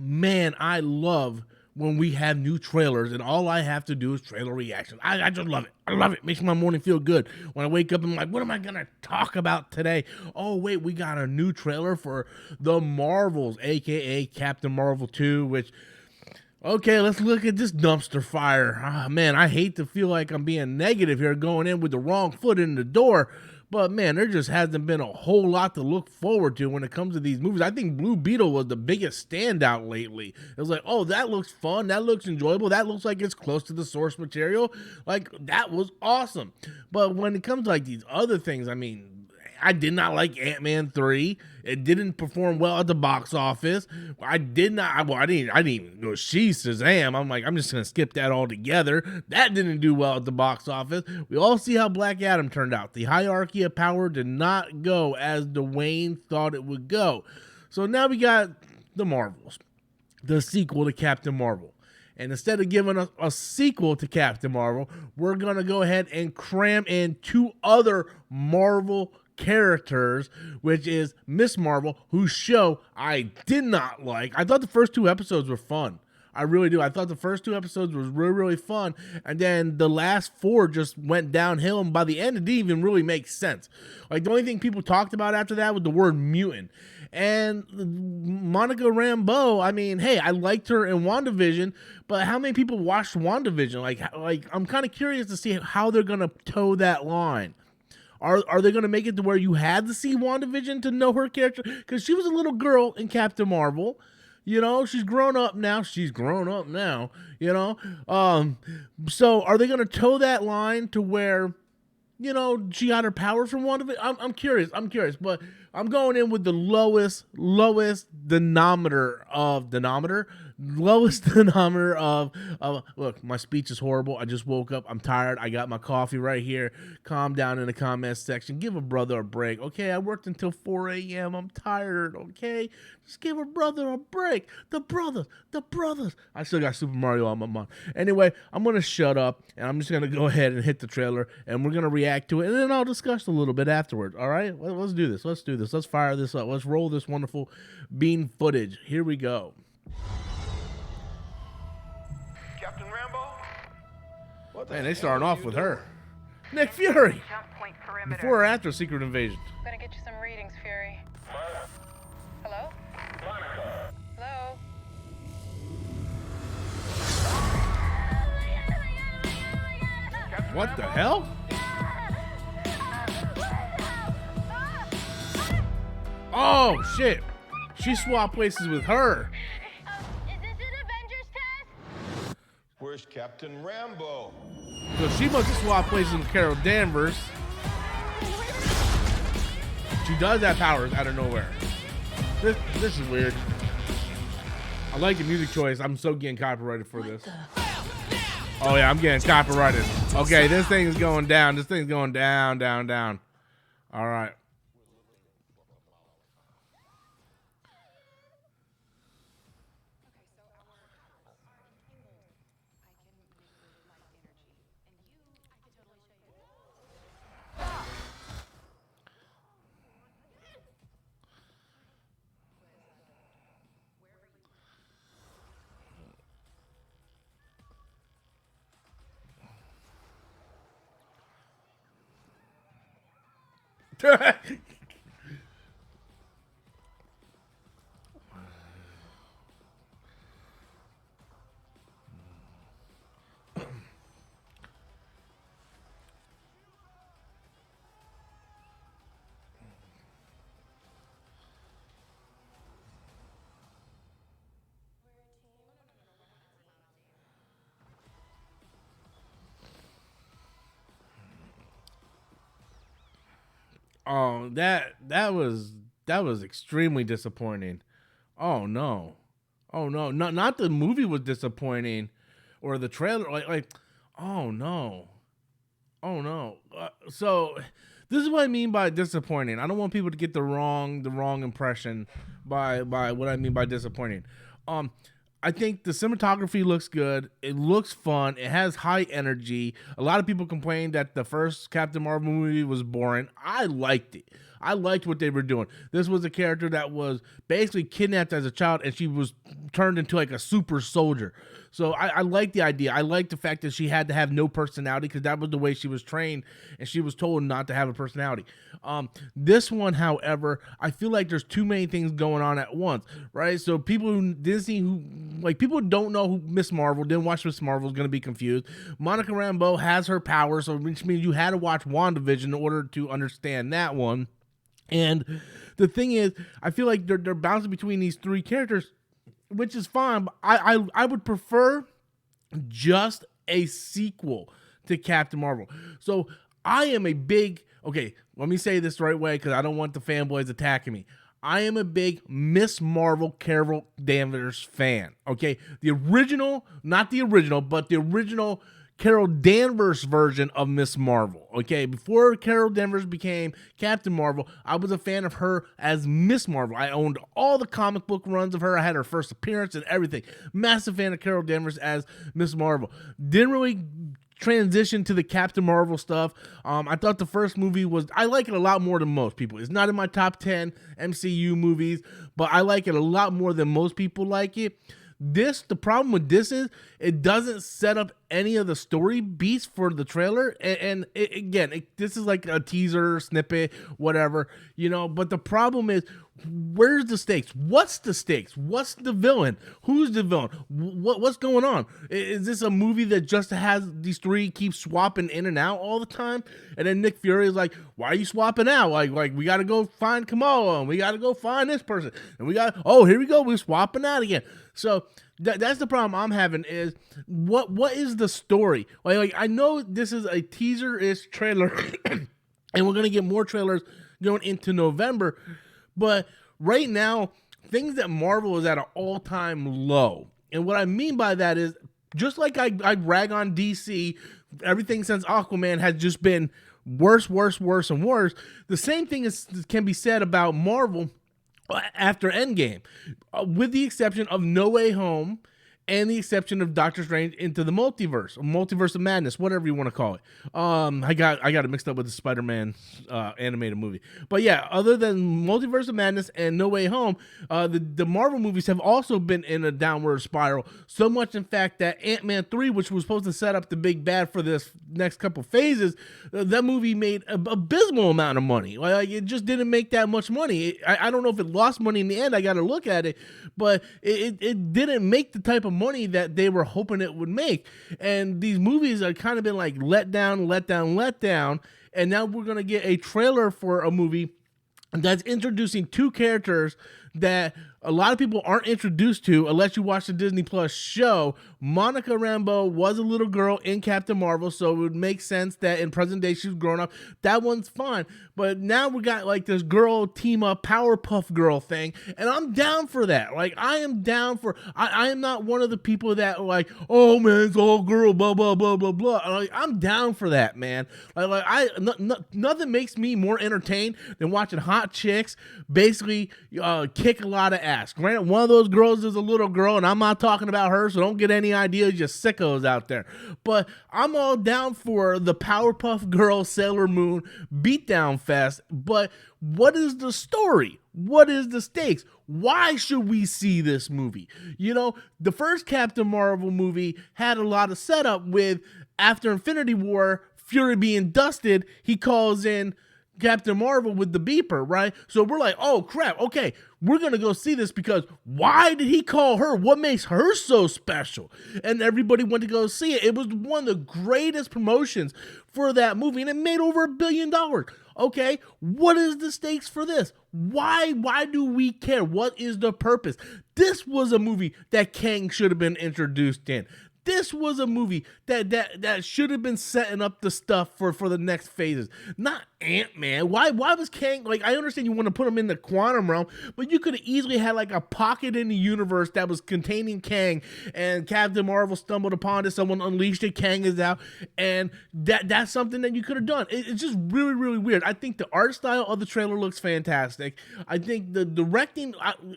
Man, I love when we have new trailers and all I have to do is trailer reactions. I just love it. I love it. Makes my morning feel good. When I wake up, I'm like, what am I going to talk about today? Oh, wait, we got a new trailer for The Marvels, aka Captain Marvel 2, which, okay, let's look at this dumpster fire. Ah, man, I hate to feel like I'm being negative here, going in with the wrong foot in the door. But man, there just hasn't been a whole lot to look forward to when it comes to these movies. I think Blue Beetle was the biggest standout lately. It was like, oh, that looks fun. That looks enjoyable. That looks like it's close to the source material. Like, that was awesome. But when it comes to like these other things, I mean, I did not like Ant-Man 3. It didn't perform well at the box office. I didn't even go see Shazam. I'm like, I'm just gonna skip that altogether. That didn't do well at the box office. We all see how Black Adam turned out. The hierarchy of power did not go as Dwayne thought it would go. So now we got The Marvels, the sequel to Captain Marvel. And instead of giving us a sequel to Captain Marvel, we're going to go ahead and cram in two other Marvel characters, which is Miss Marvel, whose show I did not like. I thought the first two episodes were fun. I really do. I thought the first two episodes was really, really fun. And then the last four just went downhill. And by the end, it didn't even really make sense. Like, the only thing people talked about after that was the word mutant. And Monica Rambeau, I mean, hey, I liked her in WandaVision, but how many people watched WandaVision? Like I'm kind of curious to see how they're going to toe that line. Are they going to make it to where you had to see WandaVision to know her character? Because she was a little girl in Captain Marvel. You know, she's grown up now. You know. So are they going to toe that line to where, you know, she got her powers from WandaVision? I'm curious. But I'm going in with the lowest denominator of look, my speech is horrible. I just woke up. I'm tired. I got my coffee right here. Calm down in the comments section. Give a brother a break. Okay, I worked until 4 a.m. I'm tired. Okay, just give a brother a break. The brothers. I still got Super Mario on my mind. Anyway, I'm going to shut up and I'm just going to go ahead and hit the trailer and we're going to react to it and then I'll discuss a little bit afterwards. All right, let's do this. Let's fire this up. Let's roll this wonderful bean footage. Here we go. Captain Rambeau? Man, they starting off with her. Nick Fury. Jump point perimeter. Before or after Secret Invasion? I'm gonna get you some readings, Fury. Hello? Hello? What the hell? Oh, shit. She swapped places with her. Is this an Avengers test? Where's Captain Rambeau? So she must have swapped places with Carol Danvers. She does have powers out of nowhere. This is weird. I like the music choice. I'm so getting copyrighted for this. Oh yeah, I'm getting copyrighted. Okay, this thing is going down. This thing's going down. All right. Oh, that was extremely disappointing. Oh no. Not the movie was disappointing or the trailer oh no. So this is what I mean by disappointing. I don't want people to get the wrong impression by what I mean by disappointing. I think the cinematography looks good. It looks fun. It has high energy. A lot of people complained that the first Captain Marvel movie was boring. I liked it. I liked what they were doing. This was a character that was basically kidnapped as a child, and she was turned into like a super soldier. So I like the idea. I like the fact that she had to have no personality because that was the way she was trained, and she was told not to have a personality. This one, however, I feel like there's too many things going on at once, right? So people people don't know who Miss Marvel, didn't watch Miss Marvel, is going to be confused. Monica Rambeau has her powers, so which means you had to watch WandaVision in order to understand that one. And the thing is, I feel like they're bouncing between these three characters, which is fine, but I would prefer just a sequel to Captain Marvel. So I am a big, okay, let me say this the right way because I don't want the fanboys attacking me. I am a big Miss Marvel Carol Danvers fan, okay? The original, not the original, but the original Carol Danvers version of Miss Marvel, okay? Before Carol Danvers became Captain Marvel, I was a fan of her as Miss Marvel. I owned all the comic book runs of her. I had her first appearance and everything. Massive fan of Carol Danvers as Miss Marvel. Didn't really transition to the Captain Marvel stuff. I thought the first movie I like it a lot more than most people. It's not in my top 10 MCU movies, but I like it a lot more than most people like it. The problem with this is it doesn't set up any of the story beats for the trailer. This is like a teaser snippet, whatever, but the problem is, where's the stakes? What's the stakes? What's the villain? Who's the villain? What's going on? Is this a movie that just has these three keep swapping in and out all the time? And then Nick Fury is like, why are you swapping out? Like we got to go find Kamala, and we got to go find this person, and here we go, we're swapping out again. So that's the problem I'm having is what is the story? Like I know this is a teaser-ish trailer, and we're gonna get more trailers going into November. But right now, things that Marvel is at an all-time low. And what I mean by that is, just like I rag on DC, everything since Aquaman has just been worse, and worse. The same thing can be said about Marvel after Endgame, with the exception of No Way Home and the exception of Doctor Strange Into the Multiverse of Madness, whatever you want to call it. I got it mixed up with the Spider-Man animated movie. But yeah, other than Multiverse of Madness and No Way Home, the Marvel movies have also been in a downward spiral. So much, in fact, that Ant-Man 3, which was supposed to set up the big bad for this next couple phases, that movie made an abysmal amount of money. Like, it just didn't make that much money. I don't know if it lost money in the end. I got to look at it. But it didn't make the type of money that they were hoping it would make. And these movies are kind of been like let down. And now we're going to get a trailer for a movie that's introducing two characters that a lot of people aren't introduced to unless you watch the Disney Plus show. Monica Rambeau was a little girl in Captain Marvel, so it would make sense that in present day she's grown up. That one's fine. But now we got like this girl team up Powerpuff Girl thing, and I'm down for that. Like, I am down for, I am not one of the people that are like, oh man, it's all girl, blah, blah, blah, blah, blah. Like, I'm down for that, man. Nothing makes me more entertained than watching hot chicks basically kick a lot of ass. Granted, one of those girls is a little girl, and I'm not talking about her, so don't get any ideas, just sickos out there. But I'm all down for the Powerpuff Girl Sailor Moon beatdown fest. But what is the story? What is the stakes? Why should we see this movie? The first Captain Marvel movie had a lot of setup with, after Infinity War, Fury being dusted, he calls in Captain Marvel with the beeper, right? So we're like, oh crap, okay, we're gonna go see this because why did he call her? What makes her so special? And everybody went to go see it. It was one of the greatest promotions for that movie, and it made over $1 billion. Okay, what is the stakes for this? Why do we care? What is the purpose? This was a movie that Kang should have been introduced in. This was a movie that should have been setting up the stuff for the next phases, not Ant-Man. Why was Kang, like, I understand you want to put him in the quantum realm, but you could have easily had like a pocket in the universe that was containing Kang, and Captain Marvel stumbled upon it, someone unleashed it, Kang is out, and that's something that you could have done. It's just really, really weird. I think the art style of the trailer looks fantastic. I think the directing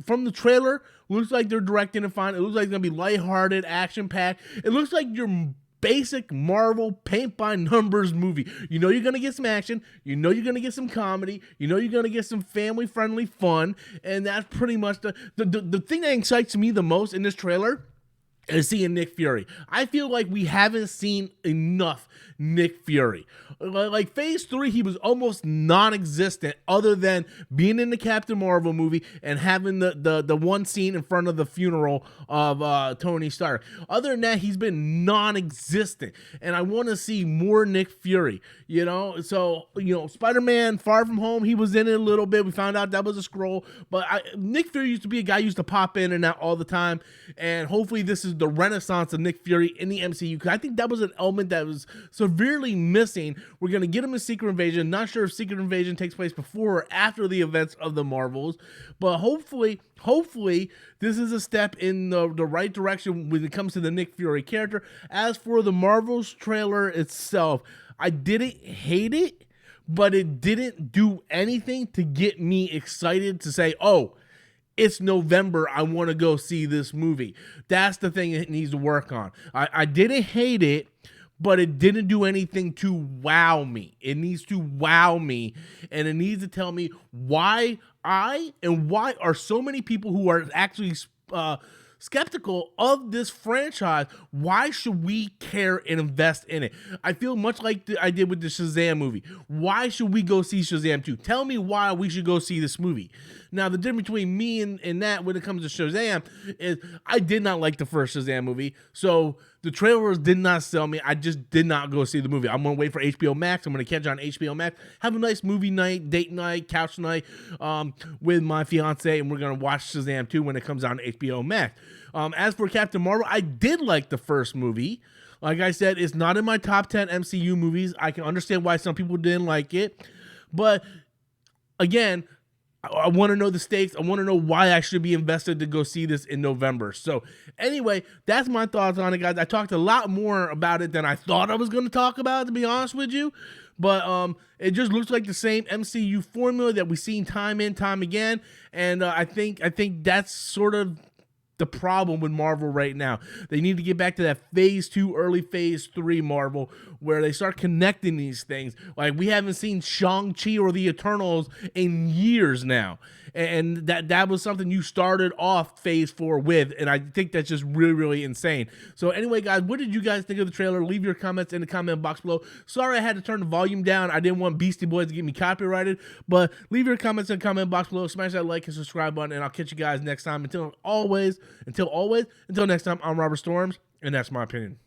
from the trailer looks like they're directing it fine. It looks like it's going to be lighthearted, action-packed. It looks like your basic Marvel paint-by-numbers movie. You know you're going to get some action. You know you're going to get some comedy. You know you're going to get some family-friendly fun. And that's pretty much the thing that excites me the most in this trailer is seeing Nick Fury. I feel like we haven't seen enough Nick Fury. Like Phase 3, he was almost non-existent other than being in the Captain Marvel movie and having the one scene in front of the funeral of Tony Stark. Other than that, he's been non-existent. And I want to see more Nick Fury, you know? So, you know, Spider-Man Far From Home, he was in it a little bit. We found out that was a scroll. But Nick Fury used to be a guy who used to pop in and out all the time. And hopefully this is the renaissance of Nick Fury in the MCU, because I think that was an element that was severely missing. We're going to get him in Secret Invasion. Not sure if Secret Invasion takes place before or after the events of the Marvels, but hopefully this is a step in the right direction when it comes to the Nick Fury character. As for the Marvels trailer itself, I didn't hate it, but it didn't do anything to get me excited to say, oh, it's November, I want to go see this movie. That's the thing it needs to work on. I didn't hate it, but it didn't do anything to wow me. It needs to wow me, and it needs to tell me why why are so many people who are actually skeptical of this franchise, why should we care and invest in it? I feel much like I did with the Shazam movie. Why should we go see Shazam 2? Tell me why we should go see this movie. Now, the difference between me and that when it comes to Shazam is I did not like the first Shazam movie, so the trailers did not sell me. I just did not go see the movie. I'm going to wait for HBO Max. I'm going to catch on HBO Max, have a nice movie night, date night, couch night with my fiance, and we're going to watch Shazam 2 when it comes on HBO Max. As for Captain Marvel, I did like the first movie. Like I said, it's not in my top 10 MCU movies. I can understand why some people didn't like it. But again, I want to know the stakes. I want to know why I should be invested to go see this in November. So anyway, that's my thoughts on it, guys. I talked a lot more about it than I thought I was going to talk about, to be honest with you. But it just looks like the same MCU formula that we've seen time and time again. And I think that's sort of the problem with Marvel right now. They need to get back to that Phase 2, early Phase 3 Marvel, where they start connecting these things. Like, we haven't seen Shang-Chi or the Eternals in years now. And that was something you started off Phase 4 with, and I think that's just really, really insane. So anyway, guys, what did you guys think of the trailer? Leave your comments in the comment box below. Sorry I had to turn the volume down. I didn't want Beastie Boys to get me copyrighted, but leave your comments in the comment box below. Smash that like and subscribe button, and I'll catch you guys next time. Until next time, I'm Robert Storms, and that's my opinion.